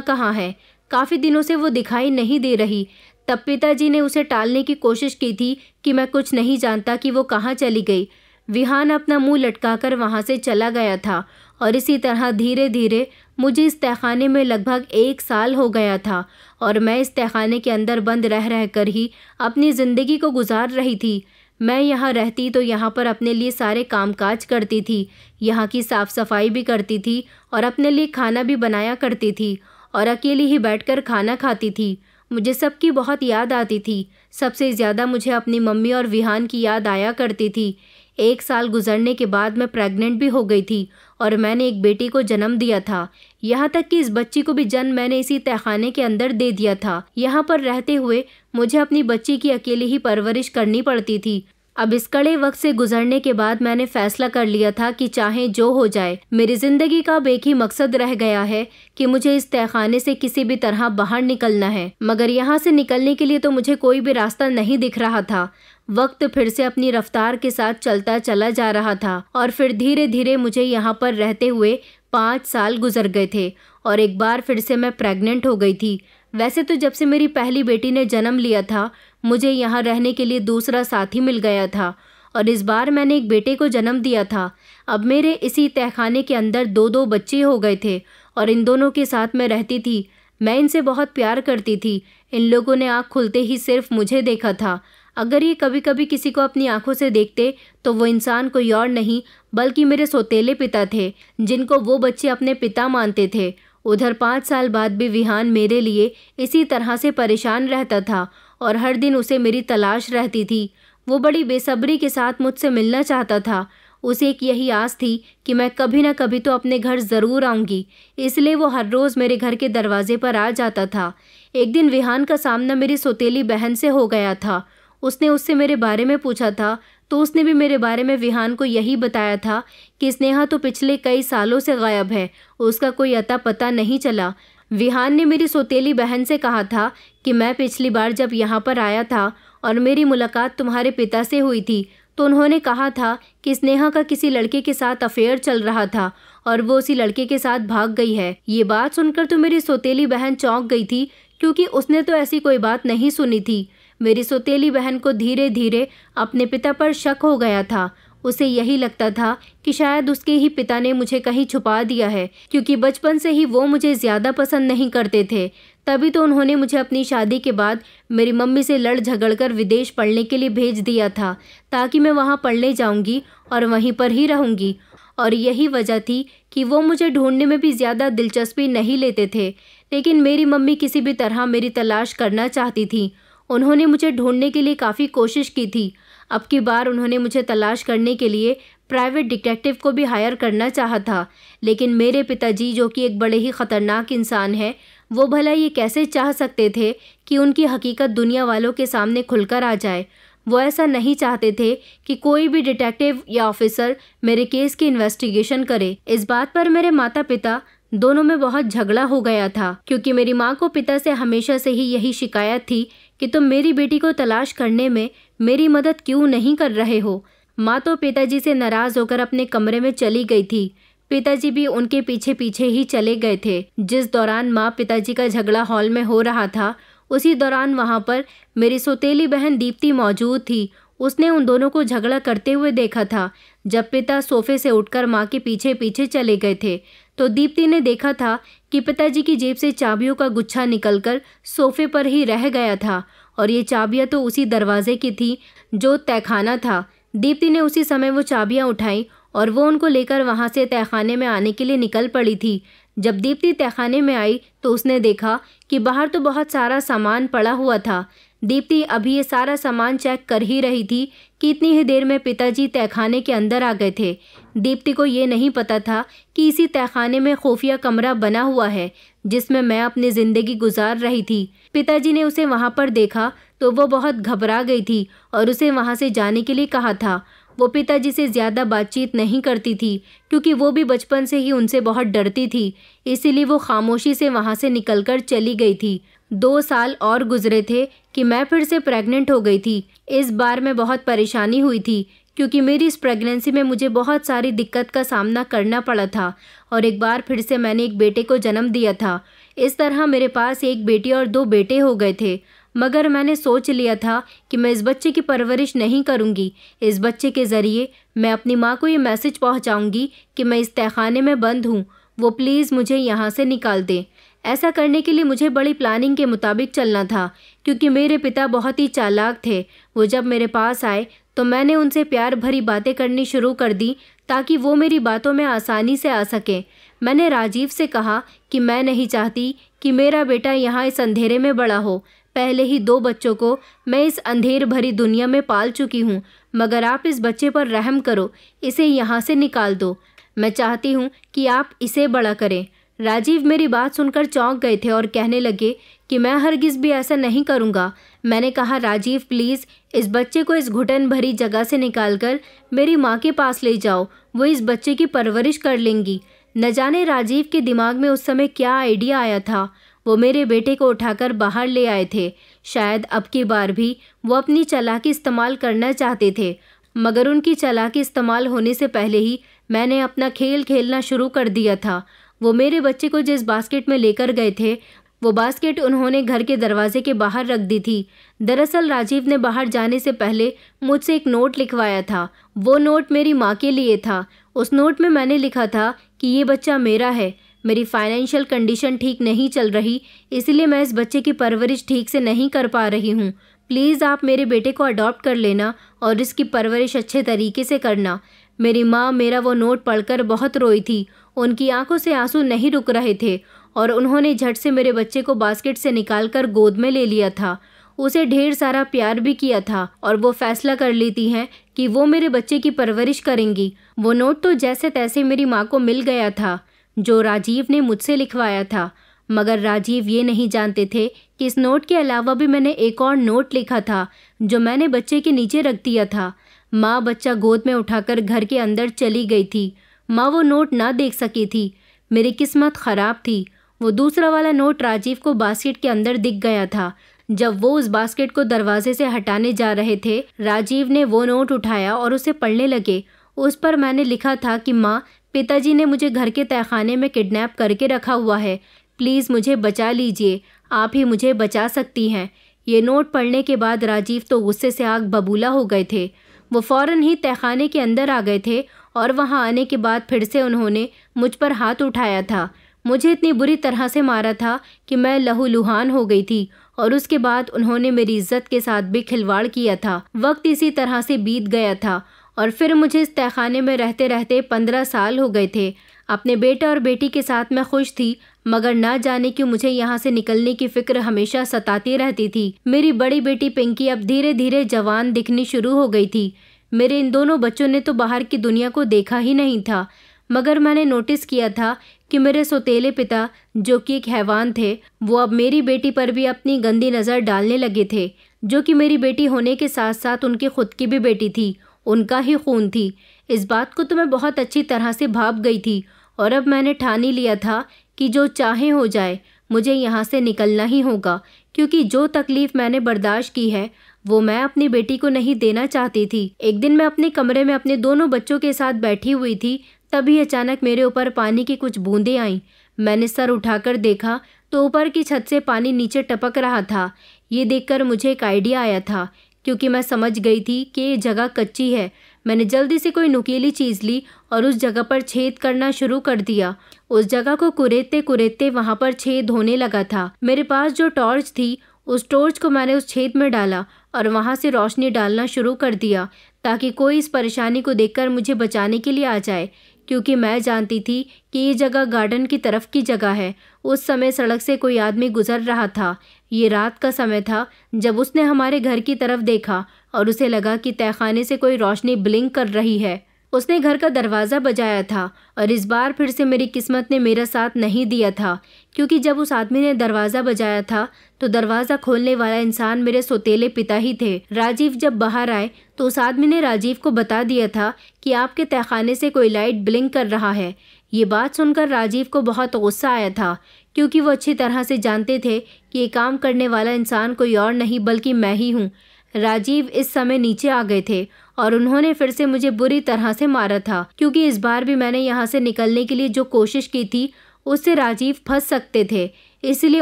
कहाँ है। काफ़ी दिनों से वो दिखाई नहीं दे रही। तब पिताजी ने उसे टालने की कोशिश की थी कि मैं कुछ नहीं जानता कि वो कहाँ चली गई। विहान अपना मुंह लटकाकर वहाँ से चला गया था और इसी तरह धीरे धीरे मुझे इस तहखाने में लगभग 1 साल हो गया था और मैं इस तहखाने के अंदर बंद रह कर ही अपनी ज़िंदगी को गुजार रही थी। मैं यहाँ रहती तो यहाँ पर अपने लिए सारे कामकाज करती थी, यहाँ की साफ़ सफाई भी करती थी और अपने लिए खाना भी बनाया करती थी और अकेली ही बैठकर खाना खाती थी। मुझे सबकी बहुत याद आती थी। सबसे ज़्यादा मुझे अपनी मम्मी और विहान की याद आया करती थी। 1 साल गुजरने के बाद मैं प्रेग्नेंट भी हो गई थी और मैंने एक बेटी को जन्म दिया था। यहाँ तक कि इस बच्ची को भी जन्म मैंने इसी तहखाने के अंदर दे दिया था। यहाँ पर रहते हुए मुझे अपनी बच्ची की अकेली ही परवरिश करनी पड़ती थी। अब इस कड़े वक्त से गुजरने के बाद मैंने फैसला कर लिया था कि चाहे जो हो जाए, मेरी ज़िंदगी का अब एक ही मकसद रह गया है कि मुझे इस तहखाने से किसी भी तरह बाहर निकलना है। मगर यहाँ से निकलने के लिए तो मुझे कोई भी रास्ता नहीं दिख रहा था। वक्त फिर से अपनी रफ्तार के साथ चलता चला जा रहा था और फिर धीरे धीरे मुझे यहाँ पर रहते हुए 5 साल गुजर गए थे और एक बार फिर से मैं प्रेग्नेंट हो गई थी। वैसे तो जब से मेरी पहली बेटी ने जन्म लिया था, मुझे यहाँ रहने के लिए दूसरा साथी मिल गया था और इस बार मैंने एक बेटे को जन्म दिया था। अब मेरे इसी तहखाने के अंदर 2-2 बच्चे हो गए थे और इन दोनों के साथ मैं रहती थी। मैं इनसे बहुत प्यार करती थी। इन लोगों ने आँख खुलते ही सिर्फ मुझे देखा था। अगर ये कभी कभी किसी को अपनी आंखों से देखते तो वो इंसान कोई और नहीं बल्कि मेरे सौतेले पिता थे, जिनको वो बच्चे अपने पिता मानते थे। उधर 5 साल बाद भी विहान मेरे लिए इसी तरह से परेशान रहता था और हर दिन उसे मेरी तलाश रहती थी। वो बड़ी बेसब्री के साथ मुझसे मिलना चाहता था। उसे एक यही आस थी कि मैं कभी ना कभी तो अपने घर ज़रूर आऊँगी, इसलिए वो हर रोज़ मेरे घर के दरवाजे पर आ जाता था। एक दिन विहान का सामना मेरी सौतेली बहन से हो गया था। उसने उससे मेरे बारे में पूछा था तो उसने भी मेरे बारे में विहान को यही बताया था कि स्नेहा तो पिछले कई सालों से गायब है, उसका कोई अता पता नहीं चला। विहान ने मेरी सौतेली बहन से कहा था कि मैं पिछली बार जब यहाँ पर आया था और मेरी मुलाकात तुम्हारे पिता से हुई थी तो उन्होंने कहा था कि स्नेहा का किसी लड़के के साथ अफेयर चल रहा था और वो उसी लड़के के साथ भाग गई है। ये बात सुनकर तो मेरी सौतेली बहन चौंक गई थी, क्योंकि उसने तो ऐसी कोई बात नहीं सुनी थी। मेरी सौतेली बहन को धीरे धीरे अपने पिता पर शक हो गया था। उसे यही लगता था कि शायद उसके ही पिता ने मुझे कहीं छुपा दिया है, क्योंकि बचपन से ही वो मुझे ज़्यादा पसंद नहीं करते थे। तभी तो उन्होंने मुझे अपनी शादी के बाद मेरी मम्मी से लड़ झगड़ कर विदेश पढ़ने के लिए भेज दिया था, ताकि मैं वहाँ पढ़ने जाऊँगी और वहीं पर ही रहूँगी। और यही वजह थी कि वो मुझे ढूंढने में भी ज़्यादा दिलचस्पी नहीं लेते थे। लेकिन मेरी मम्मी किसी भी तरह मेरी तलाश करना चाहती थी। उन्होंने मुझे ढूंढने के लिए काफ़ी कोशिश की थी। अब की बार उन्होंने मुझे तलाश करने के लिए प्राइवेट डिटेक्टिव को भी हायर करना चाहा था, लेकिन मेरे पिताजी, जो कि एक बड़े ही ख़तरनाक इंसान है, वो भला ये कैसे चाह सकते थे कि उनकी हकीकत दुनिया वालों के सामने खुलकर आ जाए। वो ऐसा नहीं चाहते थे कि कोई भी डिटेक्टिव या ऑफिसर मेरे केस की इन्वेस्टिगेशन करे। इस बात पर मेरे माता पिता दोनों में बहुत झगड़ा हो गया था, क्योंकि मेरी माँ को पिता से हमेशा से ही यही शिकायत थी कि तुम मेरी बेटी को तलाश करने में मेरी मदद क्यों नहीं कर रहे हो। माँ तो पिताजी से नाराज़ होकर अपने कमरे में चली गई थी। पिताजी भी उनके पीछे पीछे ही चले गए थे। जिस दौरान माँ पिताजी का झगड़ा हॉल में हो रहा था, उसी दौरान वहाँ पर मेरी सौतेली बहन दीप्ति मौजूद थी। उसने उन दोनों को झगड़ा करते हुए देखा था। जब पिता सोफे से उठकर माँ के पीछे पीछे चले गए थे तो दीप्ति ने देखा था कि पिताजी की जेब से चाबियों का गुच्छा निकलकर सोफे पर ही रह गया था, और ये चाबियां तो उसी दरवाजे की थी जो तहखाना था। दीप्ति ने उसी समय वो चाबियां उठाई और वो उनको लेकर वहाँ से तहखाने में आने के लिए निकल पड़ी थी। जब दीप्ति तहखाने में आई तो उसने देखा कि बाहर तो बहुत सारा सामान पड़ा हुआ था। दीप्ति अभी ये सारा सामान चेक कर ही रही थी कि इतनी ही देर में पिताजी तहखाने के अंदर आ गए थे। दीप्ति को ये नहीं पता था कि इसी तहखाने में खुफिया कमरा बना हुआ है जिसमें मैं अपनी ज़िंदगी गुजार रही थी। पिताजी ने उसे वहाँ पर देखा तो वो बहुत घबरा गई थी और उसे वहाँ से जाने के लिए कहा था। वो पिताजी से ज़्यादा बातचीत नहीं करती थी क्योंकि वो भी बचपन से ही उनसे बहुत डरती थी, इसीलिए वो खामोशी से वहाँ से निकलकर चली गई थी। 2 साल और गुजरे थे कि मैं फिर से प्रेग्नेंट हो गई थी। इस बार मैं बहुत परेशानी हुई थी क्योंकि मेरी इस प्रेगनेंसी में मुझे बहुत सारी दिक्कत का सामना करना पड़ा था और एक बार फिर से मैंने एक बेटे को जन्म दिया था। इस तरह मेरे पास एक बेटी और 2 बेटे हो गए थे। मगर मैंने सोच लिया था कि मैं इस बच्चे की परवरिश नहीं करूंगी। इस बच्चे के ज़रिए मैं अपनी माँ को ये मैसेज पहुँचाऊँगी कि मैं इस तहखाने में बंद हूँ, वो प्लीज़ मुझे यहाँ से निकाल दें। ऐसा करने के लिए मुझे बड़ी प्लानिंग के मुताबिक चलना था क्योंकि मेरे पिता बहुत ही चालाक थे। वो जब मेरे पास आए तो मैंने उनसे प्यार भरी बातें करनी शुरू कर दी ताकि वो मेरी बातों में आसानी से आ सकें। मैंने राजीव से कहा कि मैं नहीं चाहती कि मेरा बेटा यहाँ इस अंधेरे में बड़ा हो। पहले ही 2 बच्चों को मैं इस अंधेर भरी दुनिया में पाल चुकी हूँ, मगर आप इस बच्चे पर रहम करो, इसे यहाँ से निकाल दो। मैं चाहती हूँ कि आप इसे बड़ा करें। राजीव मेरी बात सुनकर चौंक गए थे और कहने लगे कि मैं हरगिज़ भी ऐसा नहीं करूँगा। मैंने कहा, राजीव प्लीज़ इस बच्चे को इस घुटन भरी जगह से निकालकर मेरी माँ के पास ले जाओ, वो इस बच्चे की परवरिश कर लेंगी। न जाने राजीव के दिमाग में उस समय क्या आइडिया आया था। वो मेरे बेटे को उठाकर बाहर ले आए थे। शायद अब की बार भी वो अपनी चालाकी इस्तेमाल करना चाहते थे, मगर उनकी चालाकी इस्तेमाल होने से पहले ही मैंने अपना खेल खेलना शुरू कर दिया था। वो मेरे बच्चे को जिस बास्केट में लेकर गए थे वो बास्केट उन्होंने घर के दरवाजे के बाहर रख दी थी। दरअसल राजीव ने बाहर जाने से पहले मुझसे एक नोट लिखवाया था। वो नोट मेरी माँ के लिए था। उस नोट में मैंने लिखा था कि ये बच्चा मेरा है। मेरी फाइनेंशियल कंडीशन ठीक नहीं चल रही, इसलिए मैं इस बच्चे की परवरिश ठीक से नहीं कर पा रही हूँ। प्लीज़ आप मेरे बेटे को अडॉप्ट कर लेना और इसकी परवरिश अच्छे तरीके से करना। मेरी माँ मेरा वो नोट पढ़कर बहुत रोई थी। उनकी आंखों से आंसू नहीं रुक रहे थे और उन्होंने झट से मेरे बच्चे को बास्केट से निकालकर गोद में ले लिया था। उसे ढेर सारा प्यार भी किया था और वो फैसला कर लेती हैं कि वो मेरे बच्चे की परवरिश करेंगी। वो नोट तो जैसे तैसे मेरी माँ को मिल गया था जो राजीव ने मुझसे लिखवाया था, मगर राजीव ये नहीं जानते थे कि इस नोट के अलावा भी मैंने एक और नोट लिखा था जो मैंने बच्चे के नीचे रख दिया था। माँ बच्चा गोद में उठाकर घर के अंदर चली गई थी। माँ वो नोट ना देख सकी थी। मेरी किस्मत ख़राब थी। वो दूसरा वाला नोट राजीव को बास्केट के अंदर दिख गया था। जब वो उस बास्केट को दरवाजे से हटाने जा रहे थे, राजीव ने वो नोट उठाया और उसे पढ़ने लगे। उस पर मैंने लिखा था कि माँ, पिताजी ने मुझे घर के तहखाने में किडनैप करके रखा हुआ है, प्लीज़ मुझे बचा लीजिए, आप ही मुझे बचा सकती हैं। ये नोट पढ़ने के बाद राजीव तो गुस्से से आग बबूला हो गए थे। वो फ़ौरन ही तहखाने के अंदर आ गए थे और वहाँ आने के बाद फिर से उन्होंने मुझ पर हाथ उठाया था। मुझे इतनी बुरी तरह से मारा था कि मैं लहूलुहान हो गई थी और उसके बाद उन्होंने मेरी इज्जत के साथ भी खिलवाड़ किया था। वक्त इसी तरह से बीत गया था और फिर मुझे इस तहखाने में रहते रहते 15 साल हो गए थे। अपने बेटे और बेटी के साथ मैं खुश थी, मगर ना जाने क्यों मुझे यहाँ से निकलने की फिक्र हमेशा सताती रहती थी। मेरी बड़ी बेटी पिंकी अब धीरे धीरे जवान दिखनी शुरू हो गई थी। मेरे इन दोनों बच्चों ने तो बाहर की दुनिया को देखा ही नहीं था, मगर मैंने नोटिस किया था कि मेरे सौतेले पिता, जो कि एक हैवान थे, वो अब मेरी बेटी पर भी अपनी गंदी नज़र डालने लगे थे, जो कि मेरी बेटी होने के साथ साथ उनकी खुद की भी बेटी थी, उनका ही खून थी। इस बात को तो मैं बहुत अच्छी तरह से भाप गई थी और अब मैंने ठान ही लिया था कि जो चाहे हो जाए, मुझे यहाँ से निकलना ही होगा, क्योंकि जो तकलीफ़ मैंने बर्दाश्त की है वो मैं अपनी बेटी को नहीं देना चाहती थी। एक दिन मैं अपने कमरे में अपने दोनों बच्चों के साथ बैठी हुई थी, तभी अचानक मेरे ऊपर पानी की कुछ बूंदें आईं। मैंने सर उठाकर देखा तो ऊपर की छत से पानी नीचे टपक रहा था। ये देखकर मुझे एक आइडिया आया था, क्योंकि मैं समझ गई थी कि ये जगह कच्ची है। मैंने जल्दी से कोई नुकीली चीज़ ली और उस जगह पर छेद करना शुरू कर दिया। उस जगह को कुरेदते कुरेदते वहाँ पर छेद होने लगा था। मेरे पास जो टॉर्च थी, उस टॉर्च को मैंने उस छेद में डाला और वहाँ से रोशनी डालना शुरू कर दिया, ताकि कोई इस परेशानी को देखकर मुझे बचाने के लिए आ जाए, क्योंकि मैं जानती थी कि ये जगह गार्डन की तरफ की जगह है। उस समय सड़क से कोई आदमी गुजर रहा था। ये रात का समय था जब उसने हमारे घर की तरफ देखा और उसे लगा कि तहखाने से कोई रोशनी ब्लिंक कर रही है। उसने घर का दरवाज़ा बजाया था और इस बार फिर से मेरी किस्मत ने मेरा साथ नहीं दिया था, क्योंकि जब उस आदमी ने दरवाज़ा बजाया था तो दरवाज़ा खोलने वाला इंसान मेरे सौतेले पिता ही थे। राजीव जब बाहर आए तो उस आदमी ने राजीव को बता दिया था कि आपके तहखाने से कोई लाइट ब्लिंक कर रहा है। ये बात सुनकर राजीव को बहुत गुस्सा आया था, क्योंकि वो अच्छी तरह से जानते थे कि ये काम करने वाला इंसान कोई और नहीं बल्कि मैं ही हूँ। राजीव इस समय नीचे आ गए थे और उन्होंने फिर से मुझे बुरी तरह से मारा था, क्योंकि इस बार भी मैंने यहाँ से निकलने के लिए जो कोशिश की थी उससे राजीव फंस सकते थे, इसलिए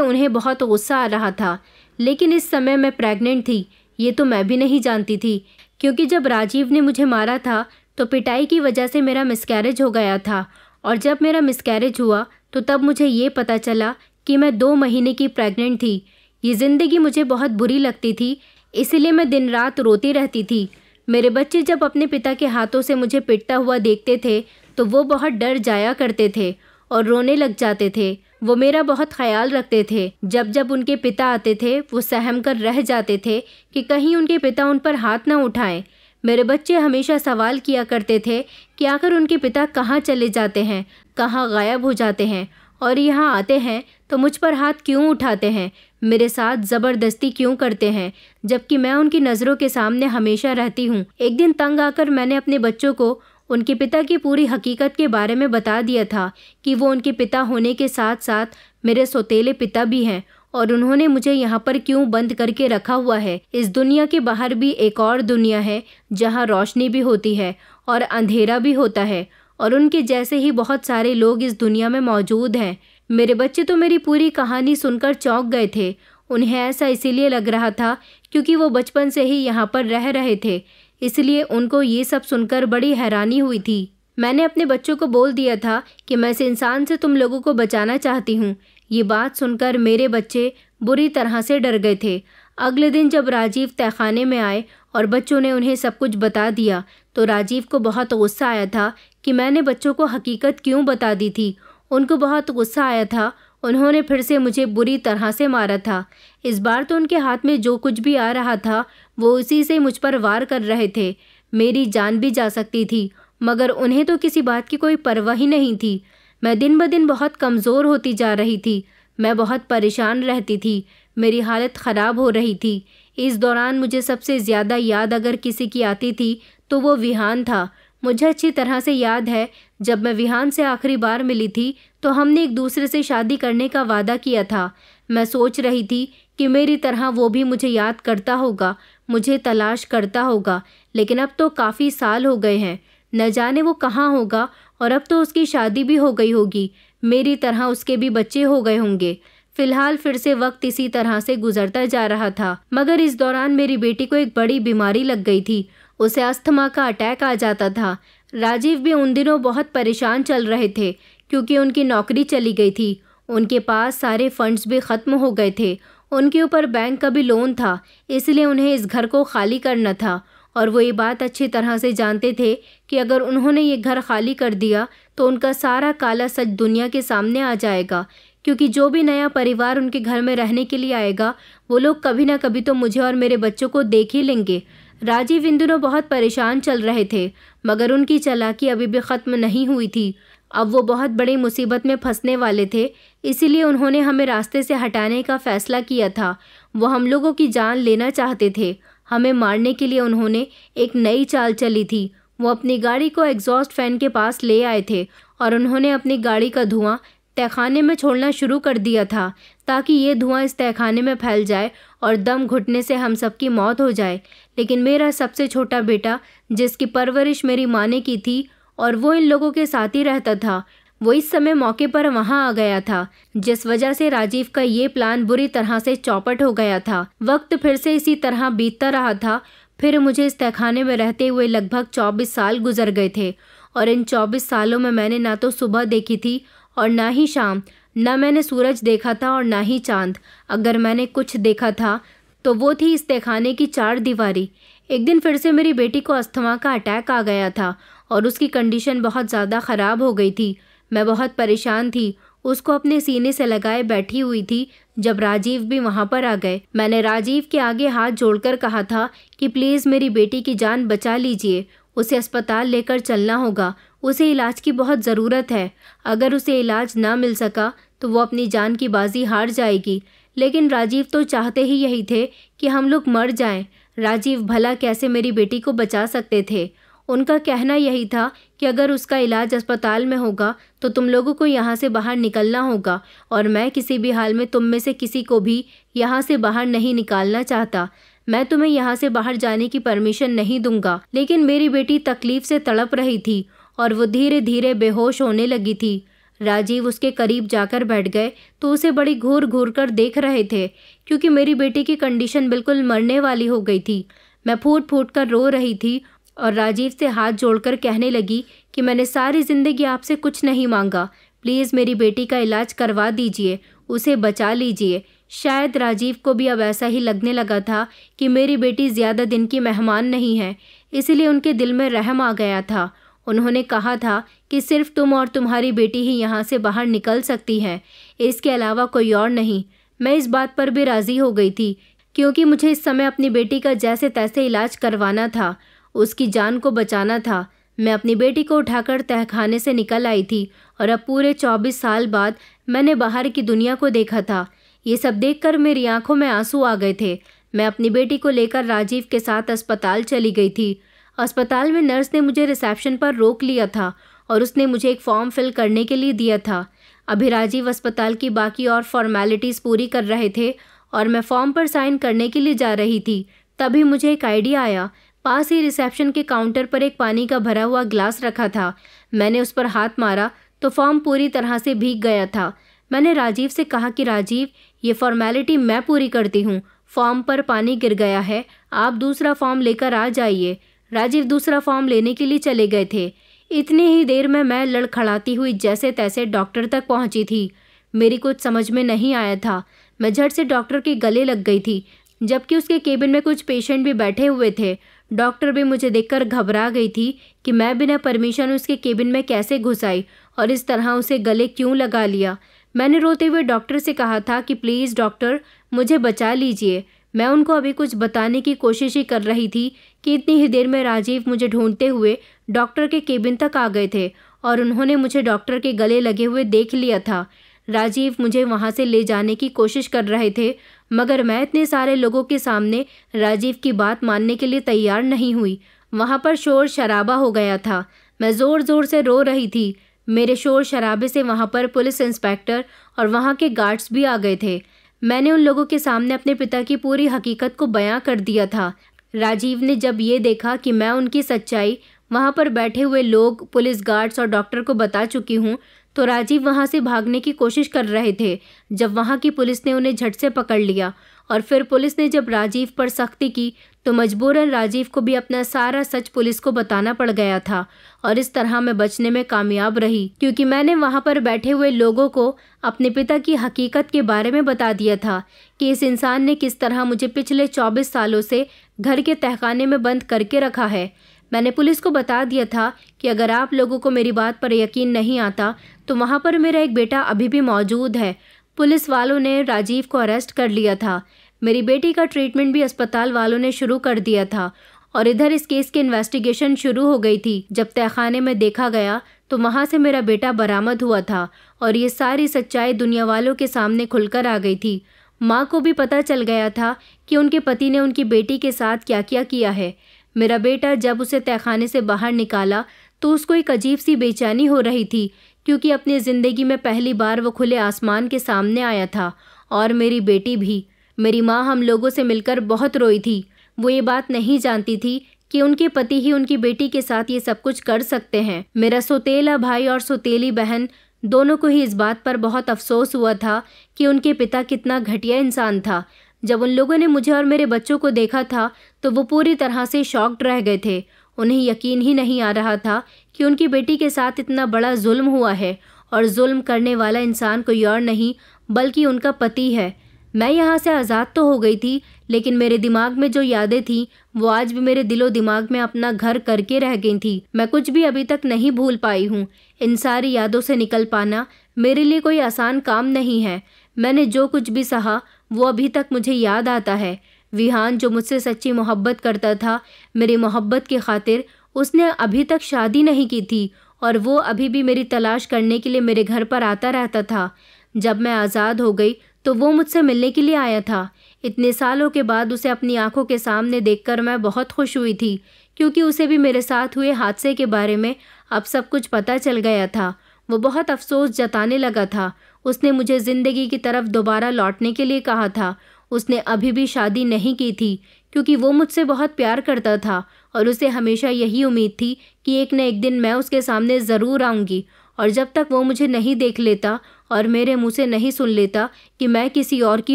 उन्हें बहुत गुस्सा आ रहा था। लेकिन इस समय मैं प्रेग्नेंट थी, ये तो मैं भी नहीं जानती थी, क्योंकि जब राजीव ने मुझे मारा था तो पिटाई की वजह से मेरा मिसकैरेज हो गया था, और जब मेरा मिसकैरेज हुआ तो तब मुझे ये पता चला कि मैं 2 महीने की प्रेग्नेंट थी। ये ज़िंदगी मुझे बहुत बुरी लगती थी, इसलिए मैं दिन रात रोती रहती थी। मेरे बच्चे जब अपने पिता के हाथों से मुझे पिटता हुआ देखते थे तो वो बहुत डर जाया करते थे और रोने लग जाते थे। वो मेरा बहुत ख्याल रखते थे। जब जब उनके पिता आते थे वो सहम कर रह जाते थे कि कहीं उनके पिता उन पर हाथ ना उठाएं। मेरे बच्चे हमेशा सवाल किया करते थे कि आखिर उनके पिता कहाँ चले जाते हैं, कहाँ गायब हो जाते हैं, और यहाँ आते हैं तो मुझ पर हाथ क्यों उठाते हैं, मेरे साथ ज़बरदस्ती क्यों करते हैं, जबकि मैं उनकी नज़रों के सामने हमेशा रहती हूँ। एक दिन तंग आकर मैंने अपने बच्चों को उनके पिता की पूरी हकीकत के बारे में बता दिया था कि वो उनके पिता होने के साथ साथ मेरे सौतेले पिता भी हैं, और उन्होंने मुझे यहाँ पर क्यों बंद करके रखा हुआ है। इस दुनिया के बाहर भी एक और दुनिया है जहाँ रोशनी भी होती है और अंधेरा भी होता है, और उनके जैसे ही बहुत सारे लोग इस दुनिया में मौजूद हैं। मेरे बच्चे तो मेरी पूरी कहानी सुनकर चौंक गए थे। उन्हें ऐसा इसीलिए लग रहा था क्योंकि वो बचपन से ही यहाँ पर रह रहे थे, इसलिए उनको ये सब सुनकर बड़ी हैरानी हुई थी। मैंने अपने बच्चों को बोल दिया था कि मैं इस इंसान से तुम लोगों को बचाना चाहती हूँ। ये बात सुनकर मेरे बच्चे बुरी तरह से डर गए थे। अगले दिन जब राजीव तहखाने में आए और बच्चों ने उन्हें सब कुछ बता दिया तो राजीव को बहुत गुस्सा आया था कि मैंने बच्चों को हकीकत क्यों बता दी थी। उनको बहुत गुस्सा आया था। उन्होंने फिर से मुझे बुरी तरह से मारा था। इस बार तो उनके हाथ में जो कुछ भी आ रहा था वो उसी से मुझ पर वार कर रहे थे। मेरी जान भी जा सकती थी, मगर उन्हें तो किसी बात की कोई परवाह ही नहीं थी। मैं दिन ब दिन बहुत कमज़ोर होती जा रही थी। मैं बहुत परेशान रहती थी। मेरी हालत ख़राब हो रही थी। इस दौरान मुझे सबसे ज़्यादा याद अगर किसी की आती थी तो वो विहान था। मुझे अच्छी तरह से याद है, जब मैं विहान से आखिरी बार मिली थी तो हमने एक दूसरे से शादी करने का वादा किया था। मैं सोच रही थी कि मेरी तरह वो भी मुझे याद करता होगा, मुझे तलाश करता होगा, लेकिन अब तो काफ़ी साल हो गए हैं। न जाने वो कहाँ होगा, और अब तो उसकी शादी भी हो गई होगी। मेरी तरह उसके भी बच्चे हो गए होंगे। फिलहाल फिर से वक्त इसी तरह से गुजरता जा रहा था, मगर इस दौरान मेरी बेटी को एक बड़ी बीमारी लग गई थी। उसे अस्थमा का अटैक आ जाता था। राजीव भी उन दिनों बहुत परेशान चल रहे थे, क्योंकि उनकी नौकरी चली गई थी। उनके पास सारे फंड्स भी ख़त्म हो गए थे। उनके ऊपर बैंक का भी लोन था, इसलिए उन्हें इस घर को खाली करना था, और वो ये बात अच्छी तरह से जानते थे कि अगर उन्होंने ये घर खाली कर दिया तो उनका सारा काला सच दुनिया के सामने आ जाएगा, क्योंकि जो भी नया परिवार उनके घर में रहने के लिए आएगा वो लोग कभी ना कभी तो मुझे और मेरे बच्चों को देख ही लेंगे। राजीव इन दिनों बहुत परेशान चल रहे थे, मगर उनकी चालाकी अभी भी ख़त्म नहीं हुई थी। अब वो बहुत बड़ी मुसीबत में फंसने वाले थे, इसीलिए उन्होंने हमें रास्ते से हटाने का फ़ैसला किया था। वो हम लोगों की जान लेना चाहते थे। हमें मारने के लिए उन्होंने एक नई चाल चली थी। वो अपनी गाड़ी को एग्जॉस्ट फैन के पास ले आए थे और उन्होंने अपनी गाड़ी का धुआं तहखाने में छोड़ना शुरू कर दिया था, ताकि ये धुआं इस तहखाने में फैल जाए और दम घुटने से हम सबकी मौत हो जाए। लेकिन मेरा सबसे छोटा बेटा, जिसकी परवरिश मेरी माँ ने की थी और वो इन लोगों के साथ ही रहता था, वो इस समय मौके पर वहाँ आ गया था, जिस वजह से राजीव का ये प्लान बुरी तरह से चौपट हो गया था। वक्त फिर से इसी तरह बीतता रहा था। फिर मुझे इस तहखाने में रहते हुए लगभग 24 साल गुजर गए थे, और इन 24 सालों में मैंने ना तो सुबह देखी थी और ना ही शाम, ना मैंने सूरज देखा था और ना ही चांद। अगर मैंने कुछ देखा था तो वो थी इस तहखाने की 4 दीवारी। एक दिन फिर से मेरी बेटी को अस्थमा का अटैक आ गया था और उसकी कंडीशन बहुत ज़्यादा ख़राब हो गई थी। मैं बहुत परेशान थी, उसको अपने सीने से लगाए बैठी हुई थी जब राजीव भी वहाँ पर आ गए। मैंने राजीव के आगे हाथ जोड़कर कहा था कि प्लीज़ मेरी बेटी की जान बचा लीजिए, उसे अस्पताल लेकर चलना होगा। उसे इलाज की बहुत ज़रूरत है। अगर उसे इलाज ना मिल सका तो वो अपनी जान की बाजी हार जाएगी। लेकिन राजीव तो चाहते ही यही थे कि हम लोग मर जाएं। राजीव भला कैसे मेरी बेटी को बचा सकते थे? उनका कहना यही था कि अगर उसका इलाज अस्पताल में होगा तो तुम लोगों को यहाँ से बाहर निकलना होगा, और मैं किसी भी हाल में तुम में से किसी को भी यहाँ से बाहर नहीं निकालना चाहता। मैं तुम्हें यहाँ से बाहर जाने की परमिशन नहीं दूंगा। लेकिन मेरी बेटी तकलीफ से तड़प रही थी और वो धीरे धीरे बेहोश होने लगी थी। राजीव उसके करीब जाकर बैठ गए तो उसे बड़ी घूर घूर कर देख रहे थे, क्योंकि मेरी बेटी की कंडीशन बिल्कुल मरने वाली हो गई थी। मैं फूट फूट कर रो रही थी और राजीव से हाथ जोड़कर कहने लगी कि मैंने सारी ज़िंदगी आपसे कुछ नहीं मांगा, प्लीज़ मेरी बेटी का इलाज करवा दीजिए, उसे बचा लीजिए। शायद राजीव को भी अब ऐसा ही लगने लगा था कि मेरी बेटी ज़्यादा दिन की मेहमान नहीं है, इसलिए उनके दिल में रहम आ गया था। उन्होंने कहा था कि सिर्फ तुम और तुम्हारी बेटी ही यहाँ से बाहर निकल सकती हैं, इसके अलावा कोई और नहीं। मैं इस बात पर भी राज़ी हो गई थी, क्योंकि मुझे इस समय अपनी बेटी का जैसे तैसे इलाज करवाना था, उसकी जान को बचाना था। मैं अपनी बेटी को उठाकर तहखाने से निकल आई थी और अब पूरे 24 साल बाद मैंने बाहर की दुनिया को देखा था। ये सब देखकर मेरी आंखों में आंसू आ गए थे। मैं अपनी बेटी को लेकर राजीव के साथ अस्पताल चली गई थी। अस्पताल में नर्स ने मुझे रिसेप्शन पर रोक लिया था और उसने मुझे एक फॉर्म फिल करने के लिए दिया था। अभी राजीव अस्पताल की बाकी और फॉर्मेलिटीज़ पूरी कर रहे थे और मैं फॉर्म पर साइन करने के लिए जा रही थी। तभी मुझे एक आइडिया आया। पास ही रिसेप्शन के काउंटर पर एक पानी का भरा हुआ ग्लास रखा था। मैंने उस पर हाथ मारा तो फॉर्म पूरी तरह से भीग गया था। मैंने राजीव से कहा कि राजीव, ये फॉर्मेलिटी मैं पूरी करती हूँ, फॉर्म पर पानी गिर गया है, आप दूसरा फॉर्म लेकर आ जाइए। राजीव दूसरा फॉर्म लेने के लिए चले गए थे। इतनी ही देर में मैं लड़खड़ाती हुई जैसे तैसे डॉक्टर तक पहुंची थी। मेरी कुछ समझ में नहीं आया था। मैं झट से डॉक्टर के गले लग गई थी, जबकि उसके केबिन में कुछ पेशेंट भी बैठे हुए थे। डॉक्टर भी मुझे देखकर घबरा गई थी कि मैं बिना परमिशन उसके केबिन में कैसे घुस आई और इस तरह उसे गले क्यों लगा लिया। मैंने रोते हुए डॉक्टर से कहा था कि प्लीज़ डॉक्टर, मुझे बचा लीजिए। मैं उनको अभी कुछ बताने की कोशिश ही कर रही थी कि इतनी ही देर में राजीव मुझे ढूंढते हुए डॉक्टर के केबिन तक आ गए थे और उन्होंने मुझे डॉक्टर के गले लगे हुए देख लिया था। राजीव मुझे वहाँ से ले जाने की कोशिश कर रहे थे, मगर मैं इतने सारे लोगों के सामने राजीव की बात मानने के लिए तैयार नहीं हुई। वहाँ पर शोर शराबा हो गया था। मैं ज़ोर ज़ोर से रो रही थी। मेरे शोर शराबे से वहाँ पर पुलिस इंस्पेक्टर और वहाँ के गार्ड्स भी आ गए थे। मैंने उन लोगों के सामने अपने पिता की पूरी हकीकत को बयां कर दिया था। राजीव ने जब ये देखा कि मैं उनकी सच्चाई वहाँ पर बैठे हुए लोग, पुलिस गार्ड्स और डॉक्टर को बता चुकी हूँ, तो राजीव वहाँ से भागने की कोशिश कर रहे थे। जब वहाँ की पुलिस ने उन्हें झट से पकड़ लिया और फिर पुलिस ने जब राजीव पर सख्ती की तो मजबूरन राजीव को भी अपना सारा सच पुलिस को बताना पड़ गया था और इस तरह मैं बचने में कामयाब रही, क्योंकि मैंने वहाँ पर बैठे हुए लोगों को अपने पिता की हकीकत के बारे में बता दिया था कि इस इंसान ने किस तरह मुझे पिछले 24 सालों से घर के तहखाने में बंद करके रखा है। मैंने पुलिस को बता दिया था कि अगर आप लोगों को मेरी बात पर यकीन नहीं आता तो वहाँ पर मेरा एक बेटा अभी भी मौजूद है। पुलिस वालों ने राजीव को अरेस्ट कर लिया था। मेरी बेटी का ट्रीटमेंट भी अस्पताल वालों ने शुरू कर दिया था और इधर इस केस की इन्वेस्टिगेशन शुरू हो गई थी। जब तहखाने में देखा गया तो वहाँ से मेरा बेटा बरामद हुआ था और ये सारी सच्चाई दुनिया वालों के सामने खुलकर आ गई थी। माँ को भी पता चल गया था कि उनके पति ने उनकी बेटी के साथ क्या क्या किया है। मेरा बेटा जब उसे तहखाने से बाहर निकाला तो उसको एक अजीब सी बेचैनी हो रही थी, क्योंकि अपनी ज़िंदगी में पहली बार वो खुले आसमान के सामने आया था। और मेरी बेटी भी। मेरी माँ हम लोगों से मिलकर बहुत रोई थी। वो ये बात नहीं जानती थी कि उनके पति ही उनकी बेटी के साथ ये सब कुछ कर सकते हैं। मेरा सौतेला भाई और सौतेली बहन दोनों को ही इस बात पर बहुत अफसोस हुआ था कि उनके पिता कितना घटिया इंसान था। जब उन लोगों ने मुझे और मेरे बच्चों को देखा था तो वो पूरी तरह से शॉक्ड रह गए थे। उन्हें यकीन ही नहीं आ रहा था कि उनकी बेटी के साथ इतना बड़ा जुल्म हुआ है और जुल्म करने वाला इंसान कोई और नहीं बल्कि उनका पति है। मैं यहाँ से आज़ाद तो हो गई थी, लेकिन मेरे दिमाग में जो यादें थीं वो आज भी मेरे दिलो दिमाग में अपना घर करके रह गई थी। मैं कुछ भी अभी तक नहीं भूल पाई हूँ। इन सारी यादों से निकल पाना मेरे लिए कोई आसान काम नहीं है। मैंने जो कुछ भी सहा वो अभी तक मुझे याद आता है। विहान जो मुझसे सच्ची मोहब्बत करता था, मेरी मोहब्बत की खातिर उसने अभी तक शादी नहीं की थी और वो अभी भी मेरी तलाश करने के लिए मेरे घर पर आता रहता था। जब मैं आज़ाद हो गई तो वो मुझसे मिलने के लिए आया था। इतने सालों के बाद उसे अपनी आंखों के सामने देखकर मैं बहुत खुश हुई थी, क्योंकि उसे भी मेरे साथ हुए हादसे के बारे में अब सब कुछ पता चल गया था। वो बहुत अफसोस जताने लगा था। उसने मुझे ज़िंदगी की तरफ दोबारा लौटने के लिए कहा था। उसने अभी भी शादी नहीं की थी, क्योंकि वो मुझसे बहुत प्यार करता था और उसे हमेशा यही उम्मीद थी कि एक न एक दिन मैं उसके सामने ज़रूर आऊँगी। और जब तक वो मुझे नहीं देख लेता और मेरे मुंह से नहीं सुन लेता कि मैं किसी और की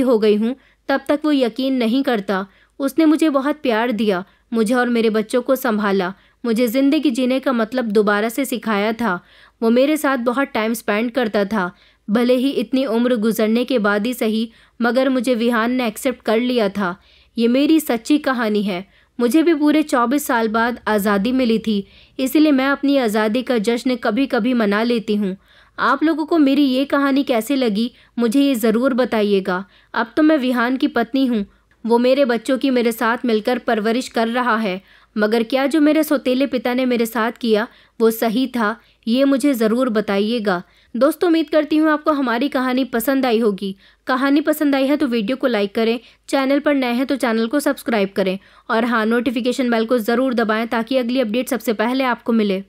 हो गई हूँ, तब तक वो यकीन नहीं करता। उसने मुझे बहुत प्यार दिया, मुझे और मेरे बच्चों को संभाला, मुझे ज़िंदगी जीने का मतलब दोबारा से सिखाया था। वो मेरे साथ बहुत टाइम स्पेंड करता था, भले ही इतनी उम्र गुजरने के बाद ही सही, मगर मुझे विहान ने एक्सेप्ट कर लिया था। ये मेरी सच्ची कहानी है। मुझे भी पूरे 24 साल बाद आज़ादी मिली थी, इसलिए मैं अपनी आज़ादी का जश्न कभी कभी मना लेती हूँ। आप लोगों को मेरी ये कहानी कैसे लगी, मुझे ये ज़रूर बताइएगा। अब तो मैं विहान की पत्नी हूँ, वो मेरे बच्चों की मेरे साथ मिलकर परवरिश कर रहा है, मगर क्या जो मेरे सौतेले पिता ने मेरे साथ किया वो सही था, ये मुझे ज़रूर बताइएगा। दोस्तों, उम्मीद करती हूँ आपको हमारी कहानी पसंद आई होगी। कहानी पसंद आई है तो वीडियो को लाइक करें, चैनल पर नए हैं तो चैनल को सब्सक्राइब करें और हाँ, नोटिफिकेशन बेल को ज़रूर दबाएं ताकि अगली अपडेट सबसे पहले आपको मिले।